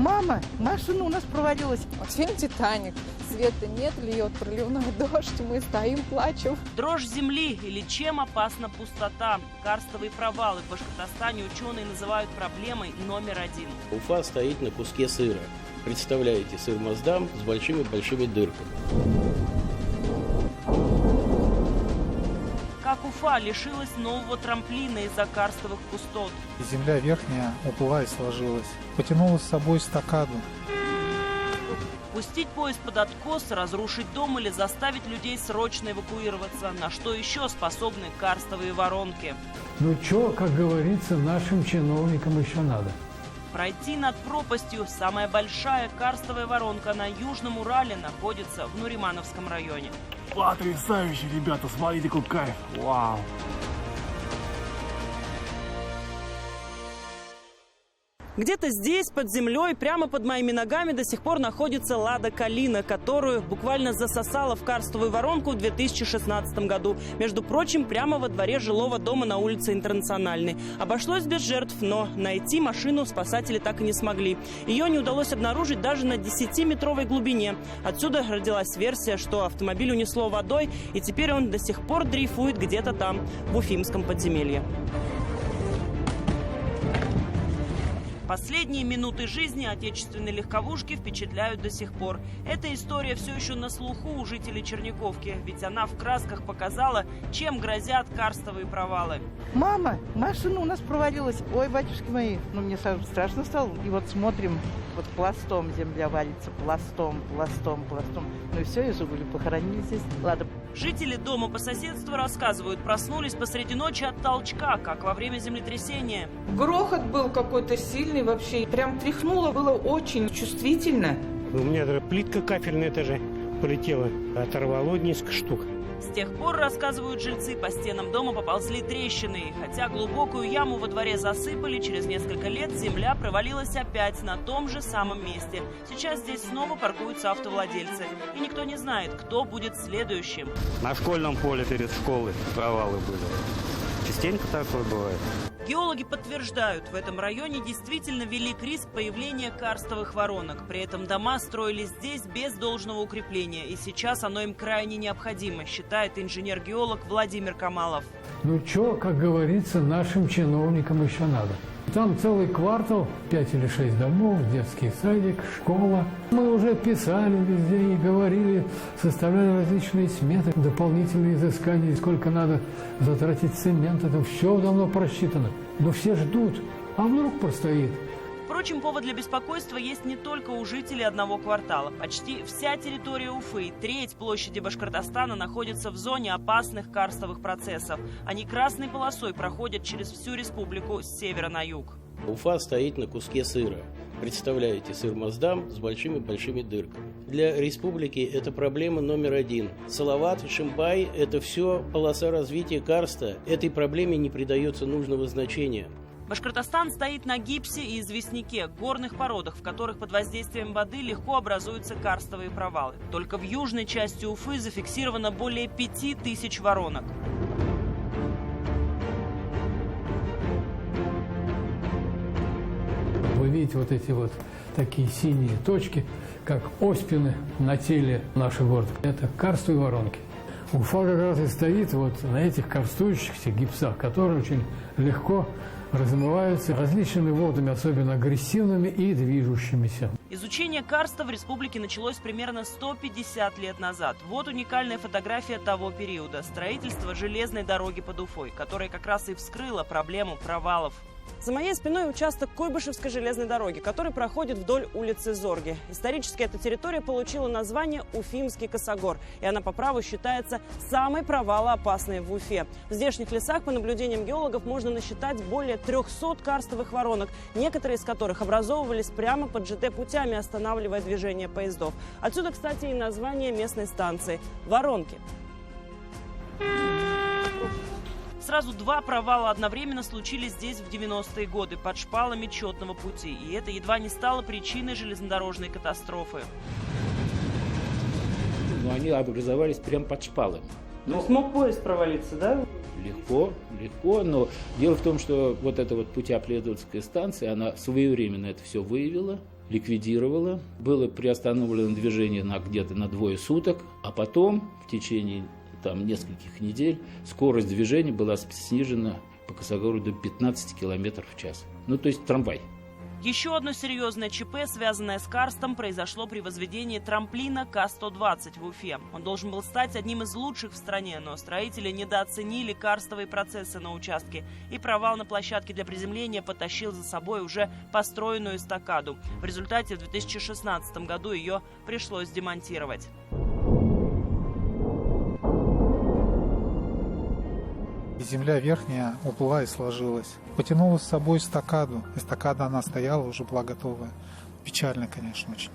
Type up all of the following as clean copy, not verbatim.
Мама, машина у нас провалилась. Вот фильм «Титаник». Света нет, льет проливной дождь, мы стоим, плачем. Дрожь земли или чем опасна пустота? Карстовые провалы в Башкортостане ученые называют проблемой номер один. Уфа стоит на куске сыра. Представляете, сыр Маасдам с большими-большими дырками. Как Уфа лишилась нового трамплина из-за карстовых пустот? Земля верхняя уплыла и сложилась. Потянула с собой эстакаду. Пустить поезд под откос, разрушить дом или заставить людей срочно эвакуироваться? На что еще способны карстовые воронки? Ну что, как говорится, нашим чиновникам еще надо. Пройти над пропастью. Самая большая карстовая воронка на Южном Урале находится в Нуримановском районе. Потрясающе, ребята, смотрите, какой кайф. Вау. Где-то здесь, под землей, прямо под моими ногами до сих пор находится «Лада Калина», которую буквально засосала в карстовую воронку в 2016 году. Между прочим, прямо во дворе жилого дома на улице Интернациональной. Обошлось без жертв, но найти машину спасатели так и не смогли. Ее не удалось обнаружить даже на 10-метровой глубине. Отсюда родилась версия, что автомобиль унесло водой, и теперь он до сих пор дрейфует где-то там, в Уфимском подземелье. Последние минуты жизни отечественной легковушки впечатляют до сих пор. Эта история все еще на слуху у жителей Черниковки, ведь она в красках показала, чем грозят карстовые провалы. Мама, машина у нас провалилась. Ой, батюшки мои, ну мне сразу страшно стало. И вот смотрим, вот пластом земля валится, пластом. Ну и все, и забыли, похоронили здесь. Ладно. Жители дома по соседству рассказывают, проснулись посреди ночи от толчка, как во время землетрясения. Грохот был какой-то сильный вообще. Прям тряхнуло, было очень чувствительно. У меня даже плитка кафельная тоже полетела, оторвало несколько штук. С тех пор, рассказывают жильцы, по стенам дома поползли трещины. Хотя глубокую яму во дворе засыпали, через несколько лет земля провалилась опять на том же самом месте. Сейчас здесь снова паркуются автовладельцы. И никто не знает, кто будет следующим. На школьном поле перед школой провалы были. Частенько такое бывает. Геологи подтверждают, в этом районе действительно велик риск появления карстовых воронок. При этом дома строились здесь без должного укрепления. И сейчас оно им крайне необходимо, считает инженер-геолог Владимир Камалов. Ну что, как говорится, нашим чиновникам еще надо. Там целый квартал, 5 или 6 домов, детский садик, школа. Мы уже писали везде и говорили, составляли различные сметы, дополнительные изыскания, сколько надо затратить цемента. Это все давно просчитано. Но все ждут, а вдруг простоит. Впрочем, повод для беспокойства есть не только у жителей одного квартала. Почти вся территория Уфы, треть площади Башкортостана находится в зоне опасных карстовых процессов. Они красной полосой проходят через всю республику с севера на юг. Уфа стоит на куске сыра. Представляете, сыр Маасдам с большими-большими дырками. Для республики это проблема номер один. Салават, Шимбай – это все полоса развития карста. Этой проблеме не придается нужного значения. Башкортостан стоит на гипсе и известняке, горных породах, в которых под воздействием воды легко образуются карстовые провалы. Только в южной части Уфы зафиксировано более 5000 воронок. Вы видите вот эти вот такие синие точки, как оспины на теле наших гор. Это карстовые воронки. Уфа как раз и стоит вот на этих карстующихся гипсах, которые очень легко размываются различными водами, особенно агрессивными и движущимися. Изучение карста в республике началось примерно 150 лет назад. Вот уникальная фотография того периода – строительство железной дороги под Уфой, которая как раз и вскрыла проблему провалов. За моей спиной участок Куйбышевской железной дороги, который проходит вдоль улицы Зорги. Исторически эта территория получила название Уфимский косогор, и она по праву считается самой провалоопасной в Уфе. В здешних лесах, по наблюдениям геологов, можно насчитать более 300 карстовых воронок, некоторые из которых образовывались прямо под ЖД-путями, останавливая движение поездов. Отсюда, кстати, и название местной станции – Воронки. Сразу два провала одновременно случились здесь в 90-е годы под шпалами Четного пути. И это едва не стало причиной железнодорожной катастрофы. Но они образовались прямо под шпалами. Ну, смог поезд провалиться, да? Легко, но дело в том, что вот эта вот путеобследовательская станция, она своевременно это все выявила, ликвидировала. Было приостановлено движение где-то на 2 суток, а потом в течение нескольких недель скорость движения была снижена по Косогору до 15 км в час. То есть трамвай. Еще одно серьезное ЧП, связанное с карстом, произошло при возведении трамплина К-120 в Уфе. Он должен был стать одним из лучших в стране, но строители недооценили карстовые процессы на участке, и провал на площадке для приземления потащил за собой уже построенную эстакаду. В результате в 2016 году ее пришлось демонтировать. Земля верхняя уплыла и сложилась. Потянула с собой эстакаду. Эстакада, она стояла, уже была готовая. Печально, конечно, очень.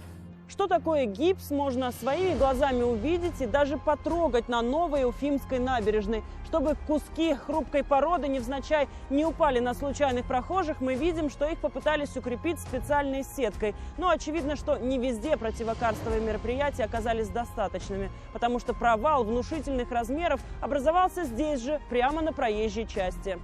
Что такое гипс, можно своими глазами увидеть и даже потрогать на новой Уфимской набережной. Чтобы куски хрупкой породы невзначай не упали на случайных прохожих, мы видим, что их попытались укрепить специальной сеткой. Но очевидно, что не везде противокарстовые мероприятия оказались достаточными, потому что провал внушительных размеров образовался здесь же, прямо на проезжей части.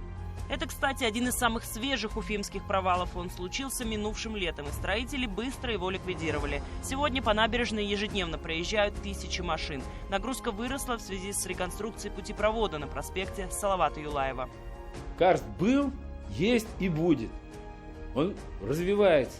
Это, кстати, один из самых свежих уфимских провалов. Он случился минувшим летом, и строители быстро его ликвидировали. Сегодня по набережной ежедневно проезжают тысячи машин. Нагрузка выросла в связи с реконструкцией путепровода на проспекте Салавата Юлаева. Карст был, есть и будет. Он развивается,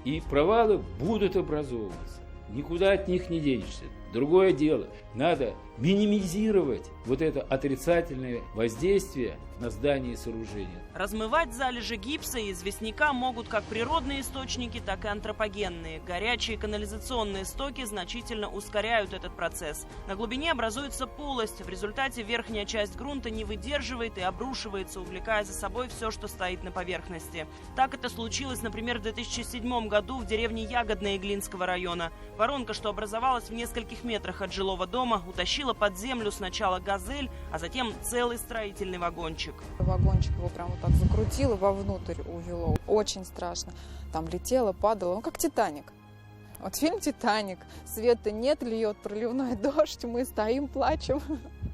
и провалы будут образовываться. Никуда от них не денешься. Другое дело, надо минимизировать вот это отрицательное воздействие на здание и сооружение. Размывать залежи гипса и известняка могут как природные источники, так и антропогенные. Горячие канализационные стоки значительно ускоряют этот процесс. На глубине образуется полость. В результате верхняя часть грунта не выдерживает и обрушивается, увлекая за собой все, что стоит на поверхности. Так это случилось, например, в 2007 году в деревне Ягодное Иглинского района. Воронка, что образовалась в нескольких метрах от жилого дома, утащила под землю сначала «Газель», а затем целый строительный вагончик. Вагончик его прям вот так закрутило, вовнутрь увело. Очень страшно. Там летело, падало, как «Титаник». Вот фильм «Титаник». Света нет, льет проливной дождь, мы стоим, плачем.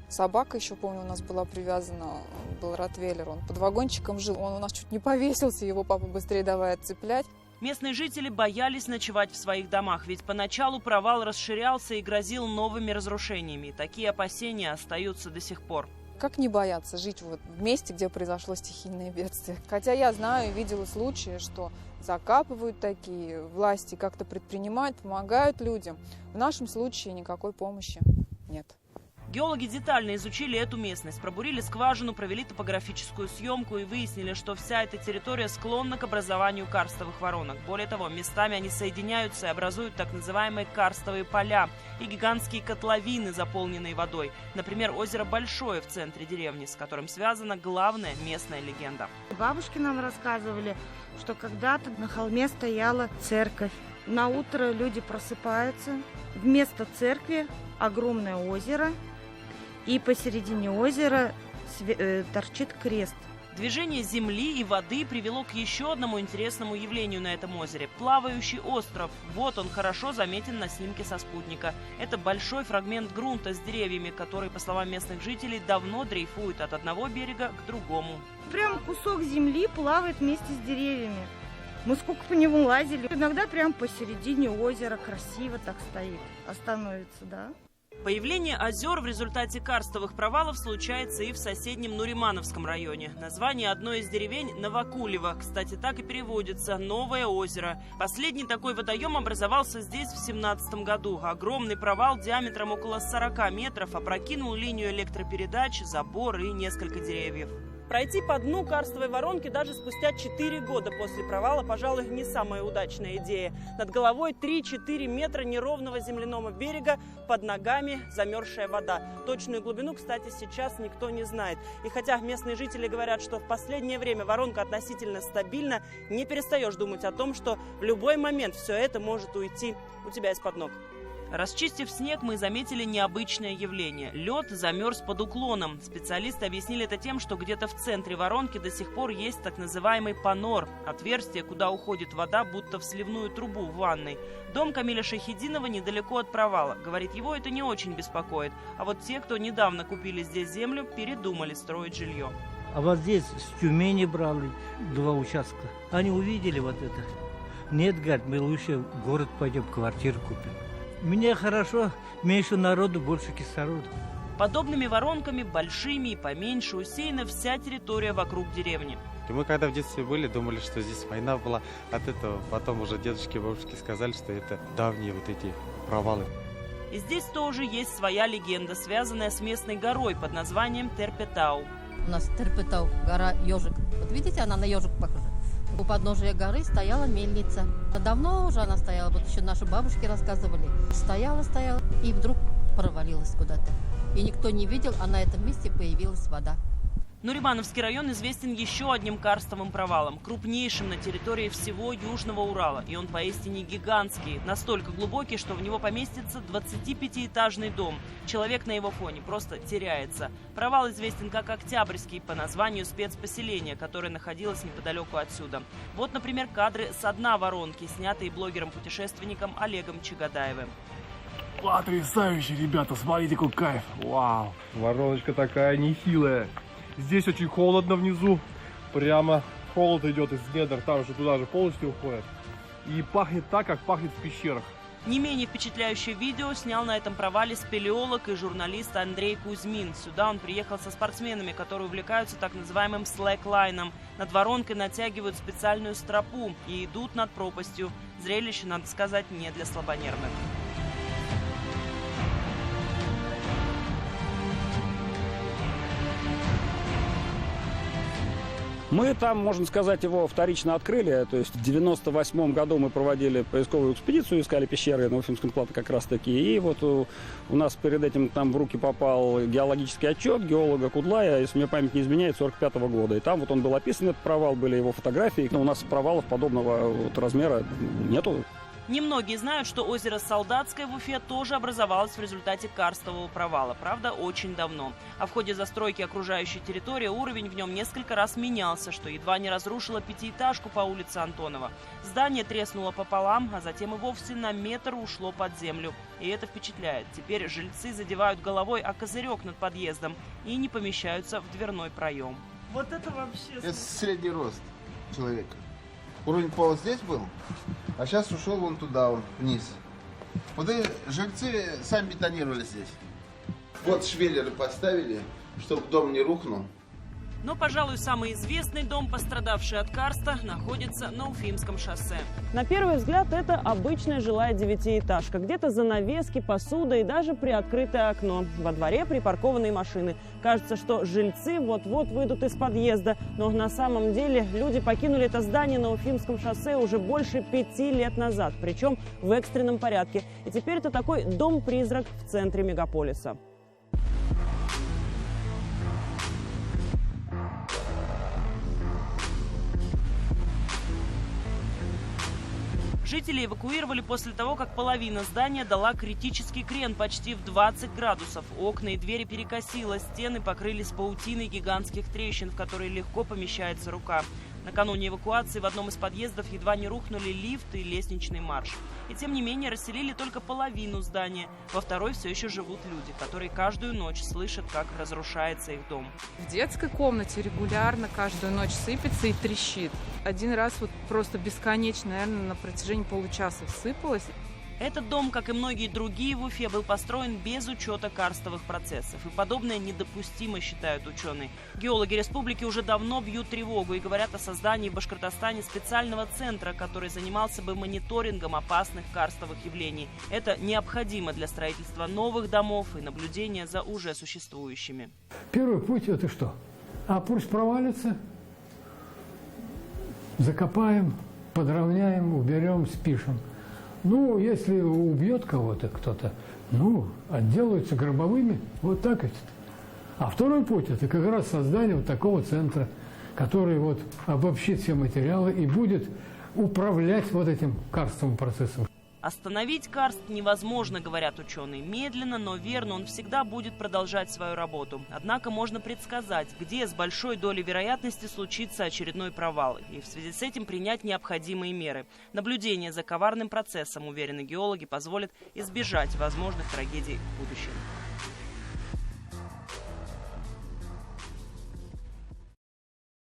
Собака еще, помню, у нас была привязана, был ротвейлер, он под вагончиком жил. Он у нас чуть не повесился, его папа быстрее давай отцеплять. Местные жители боялись ночевать в своих домах, ведь поначалу провал расширялся и грозил новыми разрушениями. Такие опасения остаются до сих пор. Как не бояться жить вот в месте, где произошло стихийное бедствие? Хотя я знаю и видела случаи, что закапывают такие, власти как-то предпринимают, помогают людям. В нашем случае никакой помощи нет. Геологи детально изучили эту местность, пробурили скважину, провели топографическую съемку и выяснили, что вся эта территория склонна к образованию карстовых воронок. Более того, местами они соединяются и образуют так называемые карстовые поля и гигантские котловины, заполненные водой. Например, озеро Большое в центре деревни, с которым связана главная местная легенда. Бабушки нам рассказывали, что когда-то на холме стояла церковь. На утро люди просыпаются, вместо церкви огромное озеро, и посередине озера торчит крест. Движение земли и воды привело к еще одному интересному явлению на этом озере – плавающий остров. Вот он хорошо заметен на снимке со спутника. Это большой фрагмент грунта с деревьями, который, по словам местных жителей, давно дрейфует от одного берега к другому. Прям кусок земли плавает вместе с деревьями. Мы сколько по нему лазили. Иногда прям посередине озера красиво так стоит, остановится, да. Появление озер в результате карстовых провалов случается и в соседнем Нуримановском районе. Название одной из деревень – Новокулево. Кстати, так и переводится – «Новое озеро». Последний такой водоем образовался здесь в 2017 году. Огромный провал диаметром около 40 метров опрокинул линию электропередач, забор и несколько деревьев. Пройти по дну карстовой воронки даже спустя 4 года после провала, пожалуй, не самая удачная идея. Над головой 3-4 метра неровного земляного берега, под ногами замерзшая вода. Точную глубину, кстати, сейчас никто не знает. И хотя местные жители говорят, что в последнее время воронка относительно стабильна, не перестаешь думать о том, что в любой момент все это может уйти у тебя из-под ног. Расчистив снег, мы заметили необычное явление. Лед замерз под уклоном. Специалисты объяснили это тем, что где-то в центре воронки до сих пор есть так называемый панор – отверстие, куда уходит вода, будто в сливную трубу в ванной. Дом Камиля Шайхетдинова недалеко от провала. Говорит, его это не очень беспокоит. А вот те, кто недавно купили здесь землю, передумали строить жилье. А вот здесь с Тюмени брали 2 участка. Они увидели вот это. Нет, говорят, мы лучше в город пойдем, квартиру купим. Мне хорошо, меньше народу, больше кислорода. Подобными воронками, большими и поменьше, усеяна вся территория вокруг деревни. И мы когда в детстве были, думали, что здесь война была. От этого потом уже дедушки и бабушки сказали, что это давние вот эти провалы. И здесь тоже есть своя легенда, связанная с местной горой под названием Терпетау. У нас Терпетау, гора Ежик. Вот видите, она на ежик похожа. У подножия горы стояла мельница. Давно уже она стояла, вот еще наши бабушки рассказывали. Стояла, и вдруг провалилась куда-то. И никто не видел, а на этом месте появилась вода. Нуримановский район известен еще одним карстовым провалом, крупнейшим на территории всего Южного Урала. И он поистине гигантский, настолько глубокий, что в него поместится 25-этажный дом. Человек на его фоне просто теряется. Провал известен как Октябрьский по названию спецпоселения, которое находилось неподалеку отсюда. Вот, например, кадры со дна воронки, снятые блогером-путешественником Олегом Чагадаевым. Потрясающе, ребята, смотрите, какой кайф. Вау. Вороночка такая нехилая. Здесь очень холодно внизу, прямо холод идет из недр, там же туда же полностью уходит. И пахнет так, как пахнет в пещерах. Не менее впечатляющее видео снял на этом провале спелеолог и журналист Андрей Кузьмин. Сюда он приехал со спортсменами, которые увлекаются так называемым слэклайном. Над воронкой натягивают специальную стропу и идут над пропастью. Зрелище, надо сказать, не для слабонервных. Мы там, можно сказать, его вторично открыли. То есть в 98 году мы проводили поисковую экспедицию, искали пещеры на Уфимском плато как раз таки. И вот у нас перед этим там в руки попал геологический отчет геолога Кудлая, если мне память не изменяет, 45 года. И там вот он был описан, этот провал, были его фотографии. Но у нас провалов подобного вот размера нету. Немногие знают, что озеро Солдатское в Уфе тоже образовалось в результате карстового провала. Правда, очень давно. А в ходе застройки окружающей территории уровень в нем несколько раз менялся, что едва не разрушило 5-этажку по улице Антонова. Здание треснуло пополам, а затем и вовсе на метр ушло под землю. И это впечатляет. Теперь жильцы задевают головой о козырек над подъездом и не помещаются в дверной проем. Вот это вообще... Это средний рост человека. Уровень пола здесь был, а сейчас ушел вон туда, вон, вниз. Вот и жильцы сами бетонировали здесь. Вот швеллеры поставили, чтобы дом не рухнул. Но, пожалуй, самый известный дом, пострадавший от карста, находится на Уфимском шоссе. На первый взгляд, это обычная жилая 9-этажка. Где-то занавески, посуда и даже приоткрытое окно. Во дворе припаркованные машины. Кажется, что жильцы вот-вот выйдут из подъезда. Но на самом деле люди покинули это здание на Уфимском шоссе уже больше 5 лет назад. Причем в экстренном порядке. И теперь это такой дом-призрак в центре мегаполиса. Жители эвакуировали после того, как половина здания дала критический крен почти в 20 градусов. Окна и двери перекосило, стены покрылись паутиной гигантских трещин, в которые легко помещается рука. Накануне эвакуации в одном из подъездов едва не рухнули лифт и лестничный марш. И тем не менее расселили только половину здания. Во второй все еще живут люди, которые каждую ночь слышат, как разрушается их дом. В детской комнате регулярно каждую ночь сыпется и трещит. Один раз вот просто бесконечно, наверное, на протяжении получаса сыпалось. Этот дом, как и многие другие в Уфе, был построен без учета карстовых процессов. И подобное недопустимо, считают ученые. Геологи республики уже давно бьют тревогу и говорят о создании в Башкортостане специального центра, который занимался бы мониторингом опасных карстовых явлений. Это необходимо для строительства новых домов и наблюдения за уже существующими. Первый путь – это что? А пусть провалится, закопаем, подровняем, уберем, спишем. Ну, если убьет кого-то кто-то, отделаются гробовыми, вот так ведь. А второй путь – это как раз создание вот такого центра, который вот обобщит все материалы и будет управлять вот этим карстовым процессом. Остановить карст невозможно, говорят ученые. Медленно, но верно он всегда будет продолжать свою работу. Однако можно предсказать, где с большой долей вероятности случится очередной провал. И в связи с этим принять необходимые меры. Наблюдение за коварным процессом, уверены геологи, позволит избежать возможных трагедий в будущем.